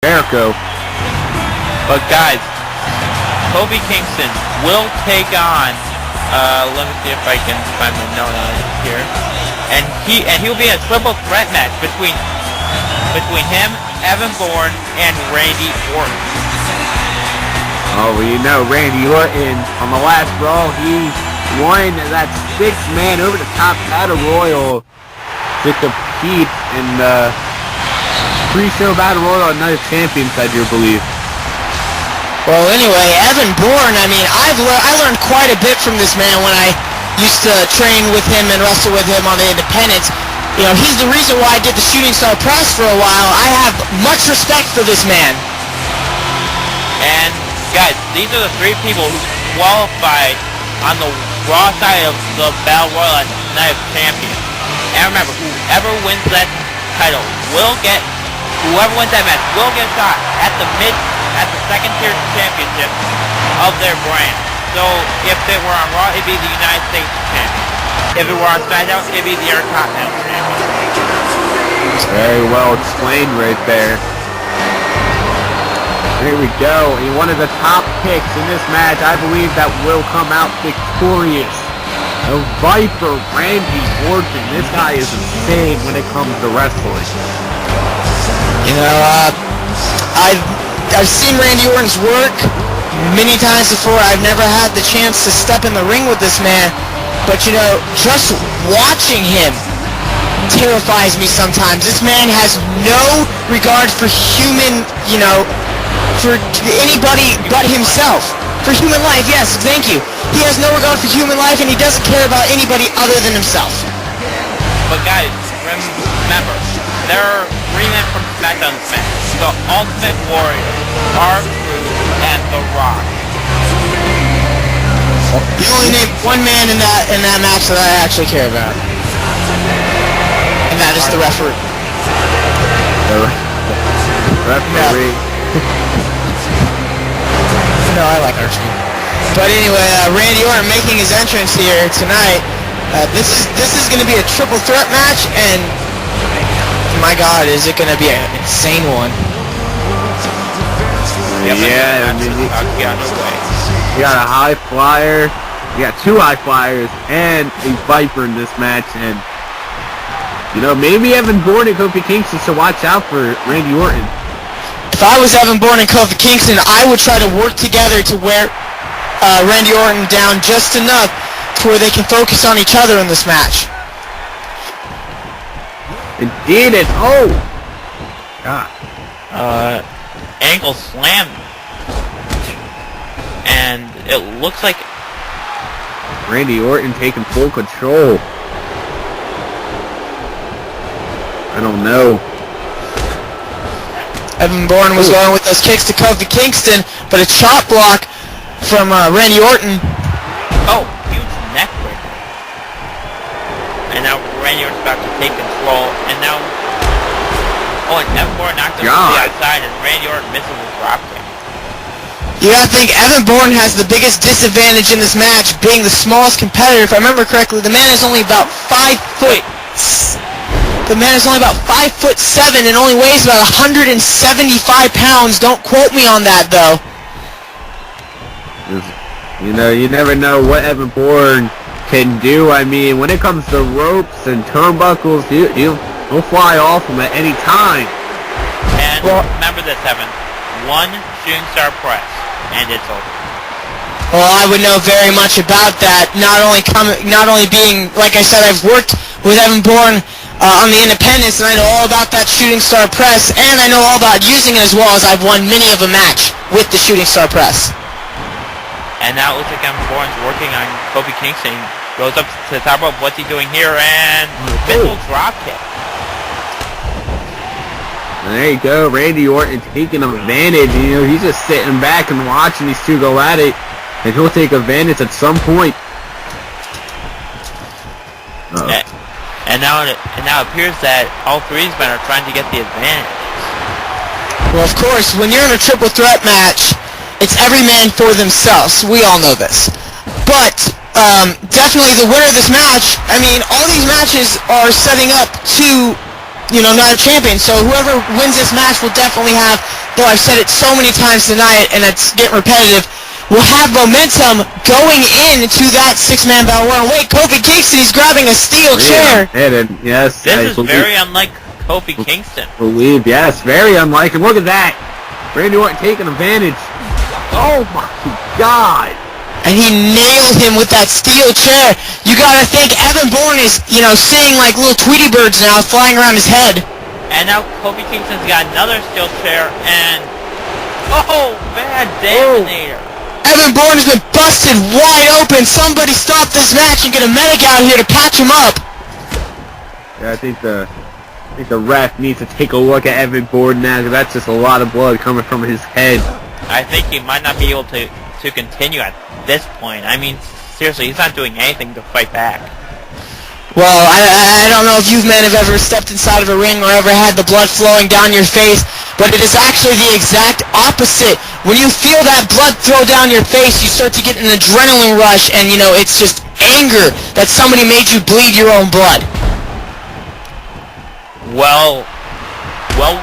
Jericho. But guys, Kofi Kingston will take on, let me see if I can find the note on it here. And he'll be a triple threat match between him, Evan Bourne, and Randy Orton. Oh, well, you know, Randy Orton, on the last Raw, he won that 6-man over-the-top Battle Royal to compete in the pre-show Battle Royal on Night of Champions, I do believe. Well, anyway, Evan Bourne, I mean, I learned quite a bit from this man when I used to train with him and wrestle with him on the independents. You know, he's the reason why I did the Shooting Star Press for a while. I have much respect for this man. And, guys, these are the 3 people who qualified on the Raw side of the Battle Royal at Night of Champions. And remember, whoever wins that title will get, whoever wins that match will get a shot at the second tier championship of their brand. So if it were on Raw, it'd be the United States champion. If it were on SmackDown, it'd be the Intercontinental champion. Very well explained right there. Here we go. And one of the top picks in this match, I believe, that will come out victorious. The Viper, Randy Orton. This guy is insane when it comes to wrestling. You know, I've seen Randy Orton's work many times before. I've never had the chance to step in the ring with this man, but you know, just watching him terrifies me sometimes. This man has no regard for human, you know, for anybody but himself. For human life, yes, thank you. He has no regard for human life, and he doesn't care about anybody other than himself. But guys, remember, there are 3 men from SmackDown match. The Ultimate Warrior, R-Truth, and The Rock. You only named 1 man in that match that I actually care about, and that is the referee. The referee. No, I like R-Truth. But anyway, Randy Orton making his entrance here tonight. This is going to be a triple threat match, and my God, is it going to be an insane one? Yeah, I mean, you got a high flyer, you got 2 high flyers, and a Viper in this match, and you know, maybe Evan Bourne and Kofi Kingston should watch out for Randy Orton. If I was Evan Bourne and Kofi Kingston, I would try to work together to wear Randy Orton down just enough to where they can focus on each other in this match. Indeed, and oh! God. Ankle slam. And it looks like Randy Orton taking full control. I don't know. Evan Bourne was going with those kicks to Kofi Kingston, but a chop block from Randy Orton. Oh, huge neck breaker. And now Randy Orton's about to take control, and now and Evan Bourne knocked him to the outside, and Randy Orton misses a dropkick. You gotta think Evan Bourne has the biggest disadvantage in this match, being the smallest competitor. If I remember correctly, the man is only about 5 foot. The man is only about 5'7" and only weighs about 175 pounds. Don't quote me on that, though. You know, you never know what Evan Bourne can do. I mean, when it comes to ropes and turnbuckles, he'll fly off them at any time. And remember this, Evan. 1 shooting star press, and it's over. Well, I would know very much about that. Not only being, like I said, I've worked with Evan Bourne on the independents, and I know all about that shooting star press, and I know all about using it as well, as I've won many of a match with the shooting star press. And now it looks like Evan Bourne's working on Kofi Kingston. Goes up to the top rope. What's he doing here? And missile drop kick. There you go, Randy Orton taking advantage. You know, he's just sitting back and watching these 2 go at it, and he'll take advantage at some point. And now it appears that all 3 of these men are trying to get the advantage. Well, of course, when you're in a triple threat match, it's every man for themselves. We all know this. But definitely the winner of this match, I mean, all these matches are setting up to, you know, Night of Champions. So whoever wins this match will definitely have though I've said it so many times tonight, and it's getting repetitive, will have momentum going into that six-man battle royal. Wait, Kofi Kingston, he's grabbing a steel chair. Yes, this is very unlike Kofi Kingston. Yes, very unlike him. Look at that. Randy Orton taking advantage. Oh my God. And he nailed him with that steel chair. You gotta think Evan Bourne is, seeing like little Tweety birds now flying around his head. And now Kofi Kingston's got another steel chair, and bad Dominator. Evan Bourne has been busted wide open. Somebody stop this match and get a medic out here to patch him up. Yeah, I think the ref needs to take a look at Evan Bourne now, because that's just a lot of blood coming from his head. I think he might not be able to continue at this point. I mean, seriously, he's not doing anything to fight back. Well, I don't know if you men have ever stepped inside of a ring or ever had the blood flowing down your face, but it is actually the exact opposite. When you feel that blood flow down your face, you start to get an adrenaline rush, and it's just anger that somebody made you bleed your own blood. Well, when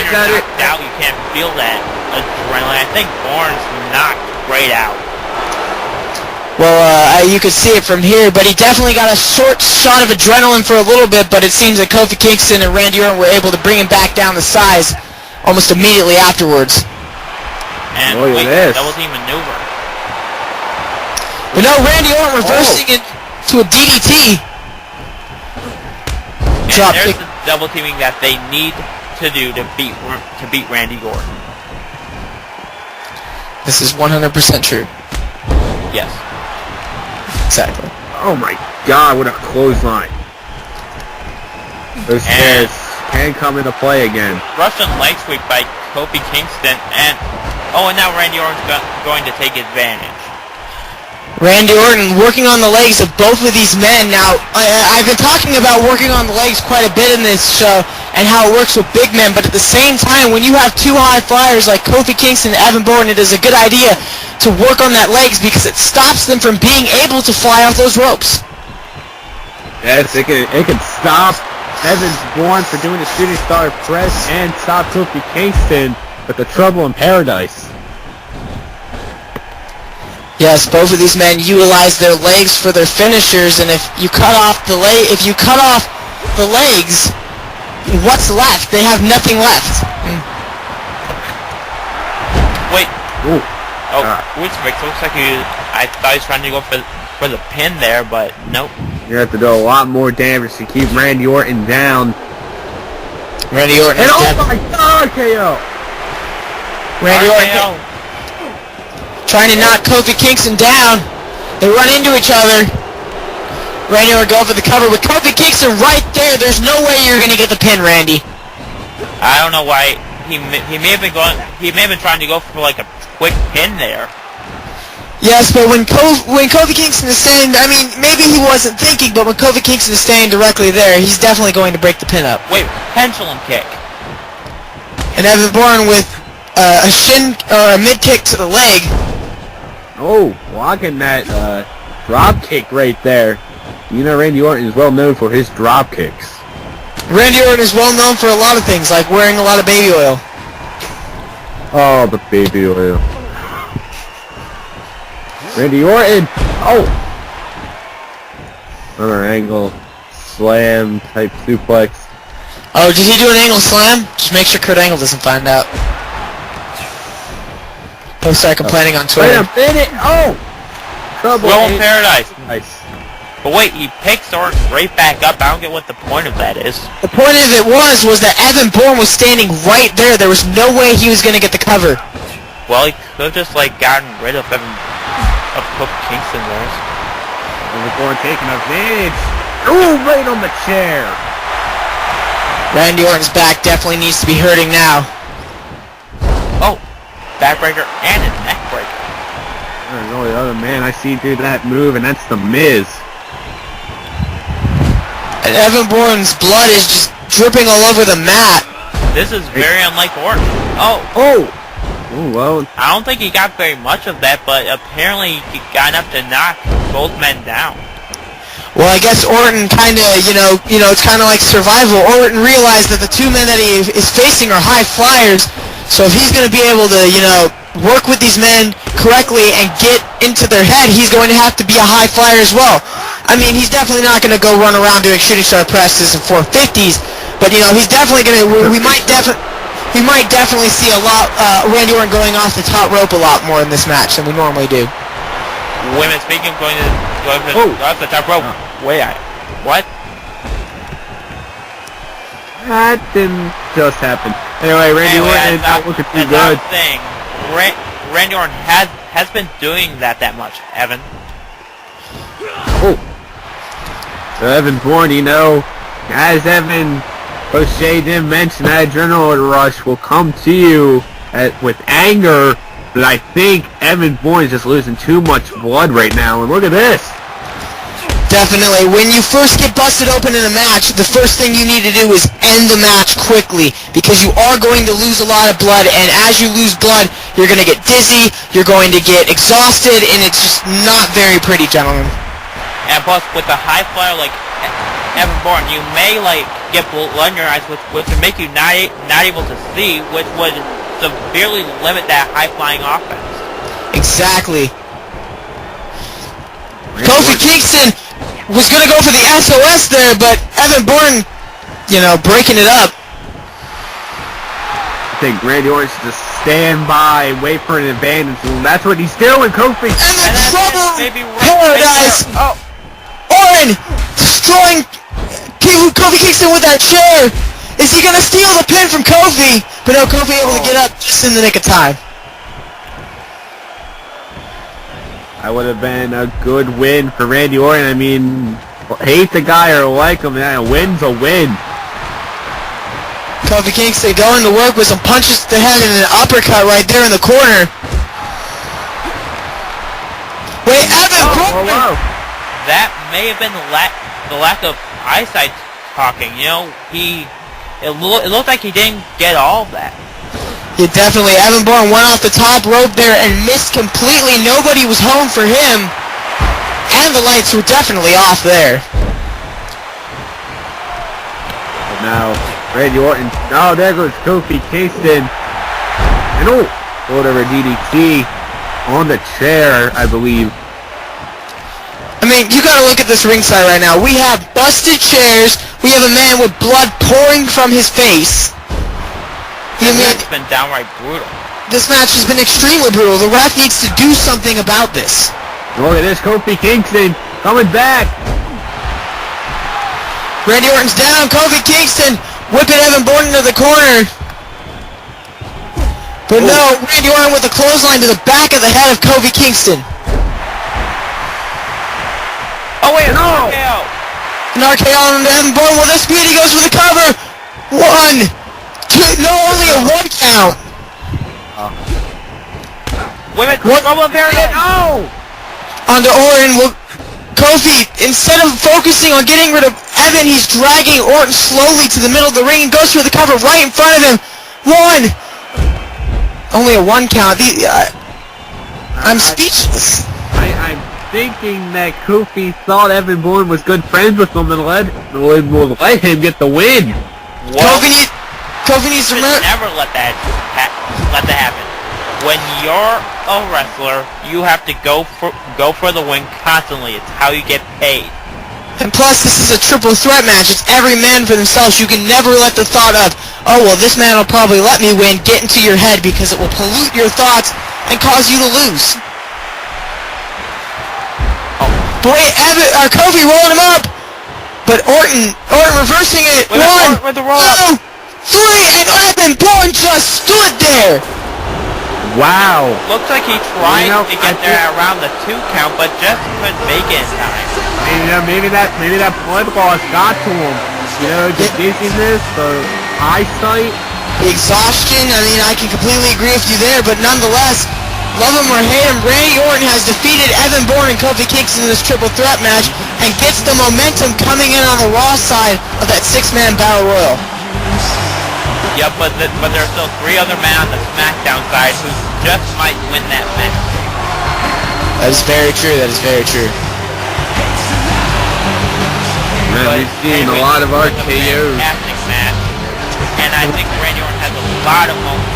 you're knocked out, you can't feel that adrenaline. I think Bourne's knocked right out. Well, you could see it from here, but he definitely got a short shot of adrenaline for a little bit, but it seems that Kofi Kingston and Randy Orton were able to bring him back down to size almost immediately afterwards. And wait, double team maneuver. But no, Randy Orton reversing it to a DDT. And there's the double teaming that they need to do to beat Randy Orton. This is 100% true. Yes. Exactly. Oh my God, what a clothesline. Those stairs can come into play again. Russian leg sweep by Kofi Kingston, and now Randy Orton's going to take advantage. Randy Orton working on the legs of both of these men. Now, I've been talking about working on the legs quite a bit in this show and how it works with big men, but at the same time, when you have two high flyers like Kofi Kingston and Evan Bourne, it is a good idea to work on that legs because it stops them from being able to fly off those ropes. Yes, it can stop Evan Bourne for doing the shooting star press and stop Kofi Kingston with the trouble in paradise. Yes, both of these men utilize their legs for their finishers, and if you cut off the legs, what's left? They have nothing left. Wait. Ooh. Which looks like I thought he was trying to go for the pin there, but nope. You have to do a lot more damage to keep Randy Orton down. Randy Orton. And oh my God, KO! Randy Orton trying to knock Kofi Kingston down. They run into each other. Randy Orton go for the cover with Kofi Kingston right there. There's no way you're gonna get the pin, Randy. I don't know why he may have been trying to go for like a quick pin there. Yes, but when Kofi Kingston is standing, I mean, maybe he wasn't thinking, but when Kofi Kingston is standing directly there, he's definitely going to break the pin up. Wait, pendulum kick. And Evan Bourne with a shin or a mid kick to the leg. Oh, blocking that drop kick right there. Randy Orton is well known for his drop kicks. Randy Orton is well known for a lot of things, like wearing a lot of baby oil. Oh, the baby oil. Randy Orton! Oh! Another angle slam type suplex. Oh, did he do an angle slam? Just make sure Kurt Angle doesn't find out. He'll start complaining on Twitter. Wait a minute! Oh! Trouble in paradise. Nice. But wait, he picks Orton right back up. I don't get what the point of that is. The point of it was that Evan Bourne was standing right there. There was no way he was going to get the cover. Well, he could have just gotten rid of Kofi Kingston there. Evan Bourne taking advantage. Ooh, right on the chair. Randy Orton's back definitely needs to be hurting now. Oh, backbreaker and a neckbreaker. There's only the other man I see do that move, and that's The Miz. And Evan Bourne's blood is just dripping all over the mat. This is very unlike Orton. Oh, well. I don't think he got very much of that, but apparently he got enough to knock both men down. Well, I guess Orton kind of, it's kind of like survival. Orton realized that the two men that he is facing are high flyers, So if he's going to be able to, work with these men correctly and get into their head, he's going to have to be a high flyer as well. I mean, he's definitely not going to go run around doing shooting star presses and 450s, but he's definitely going to. We might definitely see a lot. Randy Orton going off the top rope a lot more in this match than we normally do. Women speaking of going off the top rope. What? That didn't just happen. Anyway, Randy Orton is not looking too good. Thing. Randy Orton has been doing that much, Evan. Oh. So Evan Bourne, as Evan O'Shea did mention, that adrenaline rush will come to you with anger, but I think Evan Bourne is just losing too much blood right now, and look at this. Definitely. When you first get busted open in a match, the first thing you need to do is end the match quickly, because you are going to lose a lot of blood, and as you lose blood, you're going to get dizzy, you're going to get exhausted, and it's just not very pretty, gentlemen. And plus, with a high flyer like Evan Bourne, you may get blood in your eyes, which would make you not able to see, which would severely limit that high flying offense. Exactly. Kofi Kingston was going to go for the SOS there, but Evan Bourne, breaking it up. I think Randy Orton should just stand by and wait for an advantage. And that's what he's doing, Kofi. And the trouble paradise. Orton destroying Kofi Kingston with that chair. Is he going to steal the pin from Kofi? But no, Kofi able to get up just in the nick of time. That would have been a good win for Randy Orton. I mean, hate the guy or like him, a win's a win. Kofi Kingston going to work with some punches to the head and an uppercut right there in the corner. Wait, Evan Bourne! Wow. That may have been the lack of eyesight talking. It looked like he didn't get all of that. Yeah, definitely. Evan Bourne went off the top rope there and missed completely. Nobody was home for him. And the lights were definitely off there. But now, Randy Orton. Oh, there goes Kofi Kingston. And whatever DDT on the chair, I believe. I mean, you gotta look at this ringside right now. We have busted chairs. We have a man with blood pouring from his face. It's been downright brutal. This match has been extremely brutal. The ref needs to do something about this. Look at this, Kofi Kingston coming back. Randy Orton's down. Kofi Kingston whipping Evan Bourne into the corner. But no, Randy Orton with a clothesline to the back of the head of Kofi Kingston. Oh wait, no! RKO. An RKO on Evan Bourne with a speed. He goes for the cover. 1, 2, no, only a 1 count. Women, trouble variant. Oh! Onto Orton. Kofi, instead of focusing on getting rid of Evan, he's dragging Orton slowly to the middle of the ring and goes for the cover right in front of him. 1. Only a 1 count. I'm speechless. I'm thinking that Kofi thought Evan Bourne was good friends with him and let him get the win. Kofi needs to never let that happen. When you're a wrestler, you have to go for the win constantly. It's how you get paid. And plus, this is a triple threat match. It's every man for themselves. You can never let the thought of, oh, well, this man will probably let me win, get into your head because it will pollute your thoughts and cause you to lose. Boy, Kofi rolling him up. But Orton reversing it. With 1, the roll up. 2, 3, and Evan Bourne just stood there. Wow. Looks like he tried to get there around the 2 count, but just couldn't make it in time. Maybe that blood loss got to him. The dizziness, the eyesight. The exhaustion, I mean, I can completely agree with you there, but nonetheless, love him or hate him, Randy Orton has defeated Evan Bourne and Kofi Kingston in this triple threat match and gets the momentum coming in on the Raw side of that 6-man Battle Royal. Yeah, but there's still 3 other men on the SmackDown side who just might win that match. That is very true, that is very true. Man, we've seen a lot of RKOs. Fantastic match, and I think Randy Orton has a lot of momentum